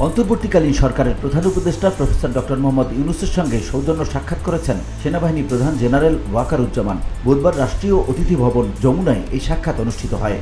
অন্তর্বর্তীকালীন সরকারের প্রধান উপদেষ্টা প্রফেসর ডক্টর মোহাম্মদ ইউনূসের সঙ্গে সৌজন্য সাক্ষাৎ করেছেন সেনাবাহিনী প্রধান জেনারেল ওয়াকারুজ্জামান। বুধবার রাষ্ট্রীয় অতিথি ভবন যমুনায় এই সাক্ষাৎ অনুষ্ঠিত হয়।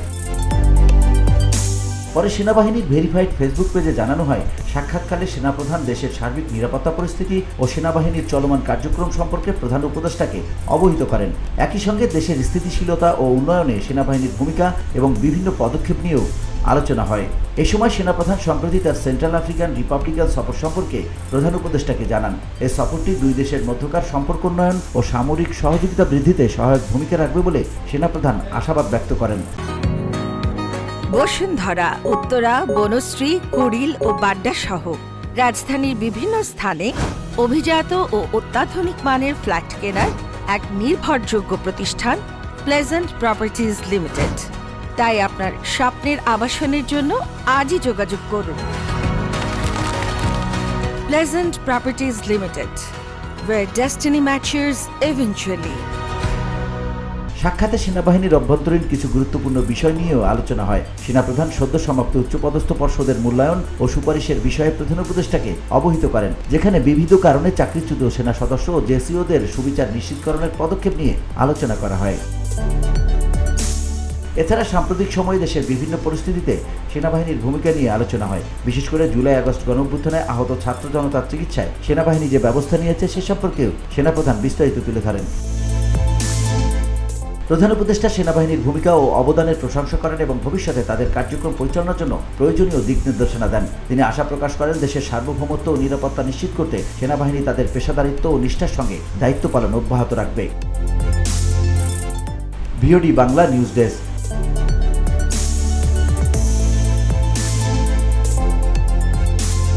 পরে সেনাবাহিনীর ভেরিফাইড ফেসবুক পেজে জানানো হয়, সাক্ষাৎকালে সেনাপ্রধান দেশের সার্বিক নিরাপত্তা পরিস্থিতি ও সেনাবাহিনীর চলমান কার্যক্রম সম্পর্কে প্রধান উপদেষ্টাকে অবহিত করেন। একই সঙ্গে দেশের স্থিতিশীলতা ও উন্নয়নে সেনাবাহিনীর ভূমিকা এবং বিভিন্ন পদক্ষেপ নিয়েও আলোচনা হয়। এ সময় সেনাপ্রধান সম্প্রতি তার সেন্ট্রাল আফ্রিকান রিপাবলিকান সফর সম্পর্কে প্রধান উপদেষ্টাকে জানান। এই সফরটি দুই দেশের মধ্যকার সম্পর্ক উন্নয়ন ও সামরিক সহযোগিতা বৃদ্ধিতে সহায়ক ভূমিকা রাখবে বলে সেনাপ্রধান আশাবাদ ব্যক্ত করেন। বসুন্ধরা, উত্তরা, বনশ্রী, কুড়িল ও বাড্ডা সহ রাজধানীর বিভিন্ন স্থানে অভিজাত ও অত্যাধুনিক মানের ফ্ল্যাট কেনার এক নির্ভরযোগ্য প্রতিষ্ঠান প্লেজেন্ট প্রপার্টিজ লিমিটেড। তাই আপনার স্বপ্নের আবাসনের জন্য আজই যোগাযোগ করুন। Pleasant properties limited, where destiny matches eventually. সাক্ষাতে সেনাবাহিনীর অভ্যন্তরীণ কিছু গুরুত্বপূর্ণ বিষয় নিয়েও আলোচনা হয়। সেনাপ্রধান সদ্য সমাপ্ত উচ্চপদস্থ পর্ষদের মূল্যায়ন ও সুপারিশের বিষয়ে প্রধান উপদেষ্টাকে অবহিত করেন, যেখানে বিবিধ কারণে চাকরিচ্যুত সেনা সদস্য ও জেসিওদের সুবিচার নিশ্চিতকরণের পদক্ষেপ নিয়ে আলোচনা করা হয়। এছাড়া সাম্প্রতিক সময়ে দেশের বিভিন্ন পরিস্থিতিতে সেনাবাহিনীর ভূমিকা নিয়ে আলোচনা হয়। বিশেষ করে জুলাই আগস্ট গণঅভ্যুত্থানে আহত ছাত্র জনতার চিকিৎসায় সেনাবাহিনী যে ব্যবস্থা নিয়েছে সে সম্পর্কেও সেনাপ্রধান বিস্তারিত তুলে ধরেন। প্রধান উপদেষ্টা সেনাবাহিনীর ভূমিকা ও অবদানের প্রশংসা করেন এবং ভবিষ্যতে তাদের কার্যক্রম পরিচালনার জন্য প্রয়োজনীয় দিক নির্দেশনা দেন। তিনি আশা প্রকাশ করেন, দেশের সার্বভৌমত্ব ও নিরাপত্তা নিশ্চিত করতে সেনাবাহিনী তাদের পেশাদারিত্ব ও নিষ্ঠার সঙ্গে দায়িত্ব পালন অব্যাহত রাখবে। VOD Bangla news desk.